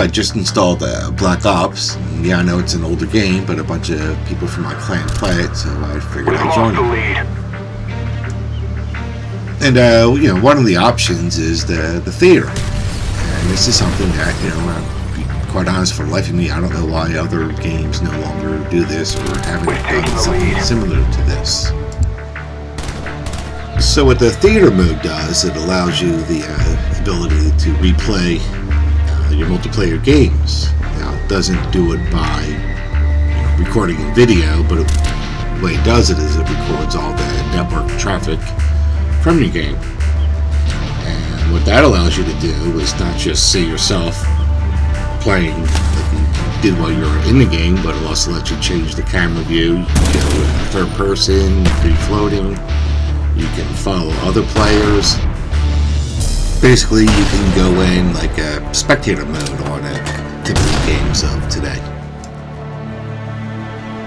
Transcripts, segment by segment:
I just installed Black Ops. And yeah, I know it's an older game, but a bunch of people from my clan play it, so I figured I'd join them. And you know, one of the options is the theater, and this is something that, you know, I'll be quite honest, for the life of me, I don't know why other games no longer do this or haven't done something similar to this. So what the theater mode does, it allows you the ability to replay your multiplayer games. Now, it doesn't do it by, you know, recording in video, but the way it does it is it records all the network traffic from your game. And what that allows you to do is not just see yourself playing like you did while you're in the game, but it also lets you change the camera view. You can go third person, free floating. You can follow other players. Basically, you can go in like a spectator mode on typical games of today.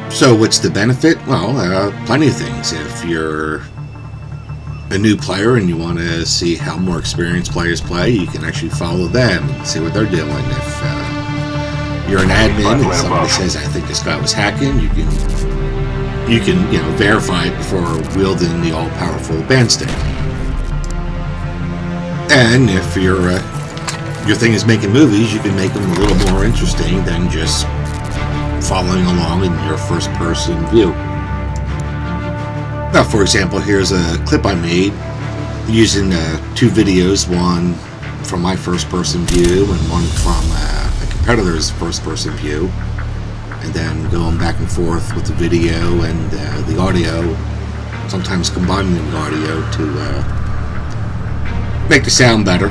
So what's the benefit? Well, plenty of things. If you're a new player and you want to see how more experienced players play, you can actually follow them and see what they're doing. If you're an admin and somebody says, I think this guy was hacking, you can you know, verify it before wielding the all-powerful band stick. And if your thing is making movies, you can make them a little more interesting than just following along in your first-person view. Now, for example, here's a clip I made using two videos, one from my first-person view and one from a competitor's first-person view, and then going back and forth with the video and the audio, sometimes combining the audio to make the sound better.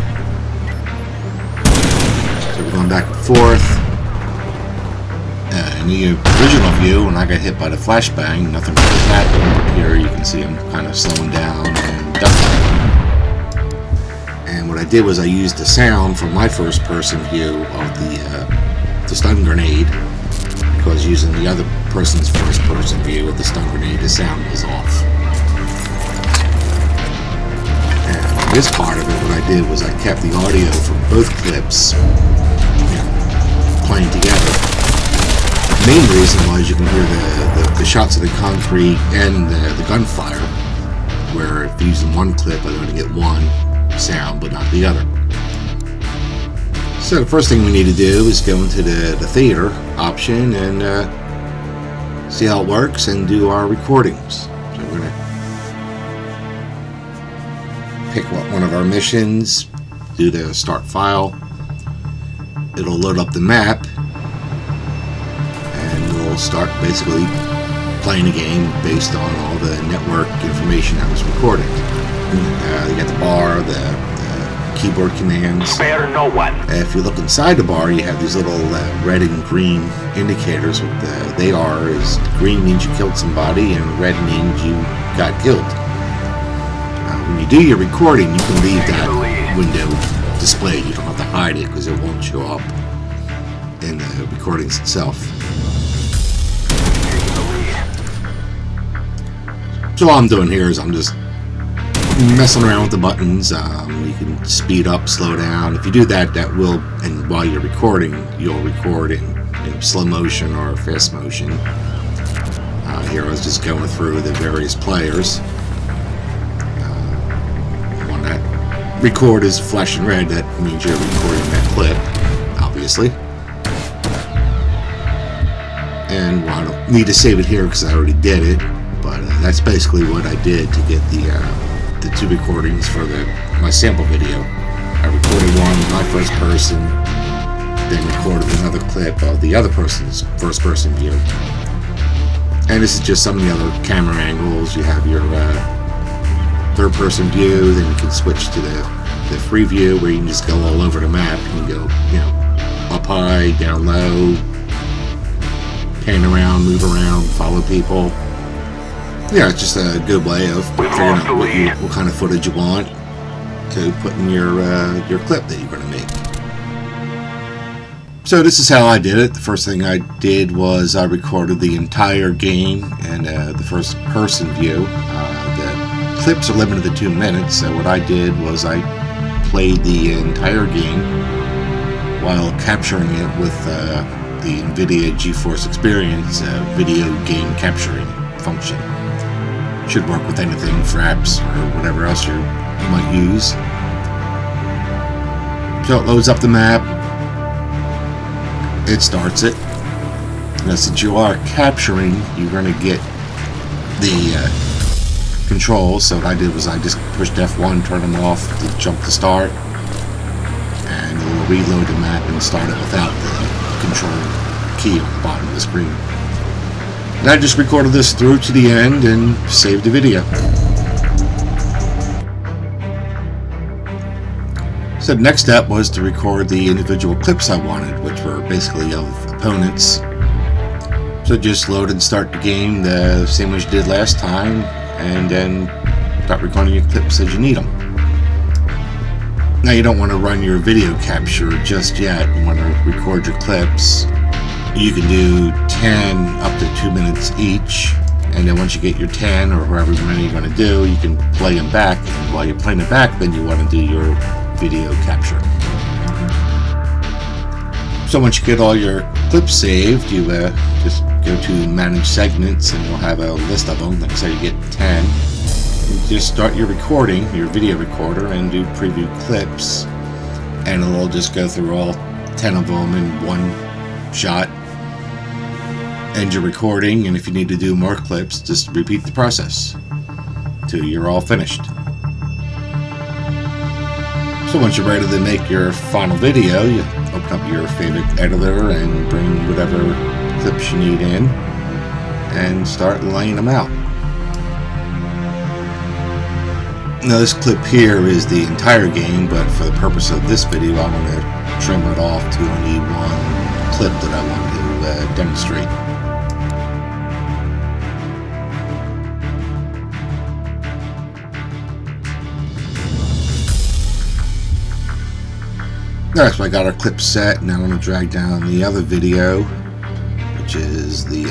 So we're going back and forth. In the original view, when I got hit by the flashbang, nothing really happened. But here you can see I'm kind of slowing down and ducking. And what I did was I used the sound from my first-person view of the stun grenade, because using the other person's first-person view of the stun grenade, the sound was off. And this part of it, what I did was I kept the audio from both clips, you know, playing together. The main reason was you can hear the shots of the concrete and the gunfire, where if using one clip, I'm going to get one sound but not the other. So the first thing we need to do is go into the theater option and see how it works and do our recordings. So we're going to pick one of our missions, do the start file. It'll load up the map, and we'll start basically playing a game based on all the network information that was recorded. You got the bar, the keyboard commands. Spare no one. If you look inside the bar, you have these little red and green indicators. What they are is green means you killed somebody, and red means you got killed. When you do your recording, you can leave that window displayed. You don't have to hide it because it won't show up in the recordings itself. So all I'm doing here is I'm just messing around with the buttons. You can speed up, slow down. If you do that, that will, and while you're recording, you'll record in slow motion or fast motion. Here I was just going through the various players. When that record is flashing red, that means you're recording that clip, obviously. And well, I don't need to save it here because I already did it, but that's basically what I did to get the two recordings for my sample video. I recorded one with my first person, then recorded another clip of the other person's first person view. And this is just some of the other camera angles. You have your third person view, then you can switch to the free view where you can just go all over the map. You can go, you know, up high, down low, pan around, move around, follow people. Yeah, it's just a good way of figuring out what kind of footage you want to put in your clip that you're going to make. So this is how I did it. The first thing I did was I recorded the entire game in the first person view. The clips are limited to 2 minutes, so what I did was I played the entire game while capturing it with the NVIDIA GeForce Experience video game capturing function. Should work with anything, Fraps or whatever else you might use. So it loads up the map, it starts it. Now since you are capturing, you're going to get the controls. So what I did was I just pushed F1, turned them off to jump to start, and it will reload the map and start it without the control key on the bottom of the screen. And I just recorded this through to the end and saved the video. So the next step was to record the individual clips I wanted, which were basically of opponents. So just load and start the game the same as you did last time, and then start recording your clips as you need them. Now you don't want to run your video capture just yet. You want to record your clips. You can do 10 up to 2 minutes each, and then once you get your 10 or however many you're going to do, you can play them back. And while you're playing it back, then you want to do your video capture. So once you get all your clips saved, you just go to manage segments, and you'll have a list of them. Like say you get 10. You just start your recording, your video recorder, and do preview clips, and it'll just go through all 10 of them in one shot. End your recording, and if you need to do more clips, just repeat the process till you're all finished. So once you're ready to make your final video, you open up your favorite editor and bring whatever clips you need in and start laying them out. Now this clip here is the entire game, but for the purpose of this video I'm going to trim it off to only one clip that I want to demonstrate. Alright, so I got our clip set. Now I'm going to drag down the other video, which is the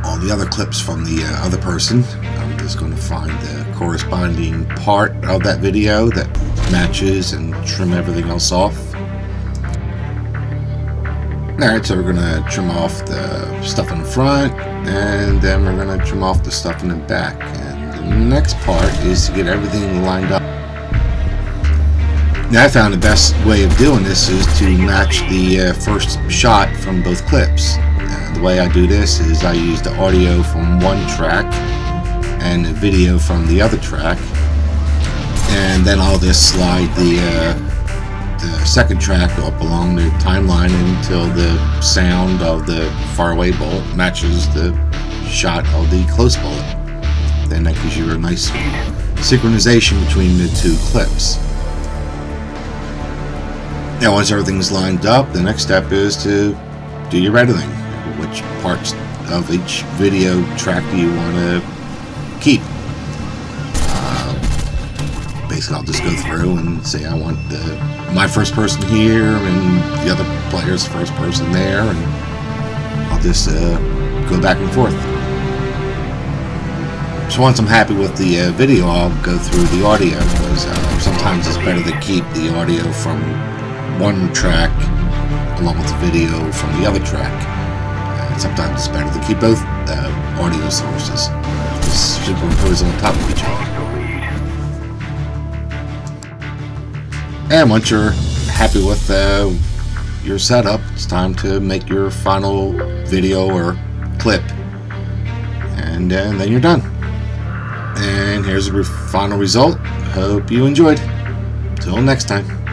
all the other clips from the other person. I'm just going to find the corresponding part of that video that matches and trim everything else off. Alright, so we're going to trim off the stuff in the front, and then we're going to trim off the stuff in the back. And the next part is to get everything lined up. Now I found the best way of doing this is to match the first shot from both clips. The way I do this is I use the audio from one track and the video from the other track, and then I'll just slide the second track up along the timeline until the sound of the faraway bullet matches the shot of the close bullet. Then that gives you a nice synchronization between the two clips. Now once everything's lined up, the next step is to do your editing. Which parts of each video track do you want to keep? Basically I'll just go through and say I want my first person here and the other player's first person there, and I'll just go back and forth. So once I'm happy with the video, I'll go through the audio, because sometimes it's better to keep the audio from one track along with the video from the other track. Sometimes it's better to keep both audio sources just superimposed on top of each other. And once you're happy with your setup, it's time to make your final video or clip, and then you're done. And here's the final result. Hope you enjoyed. Till next time.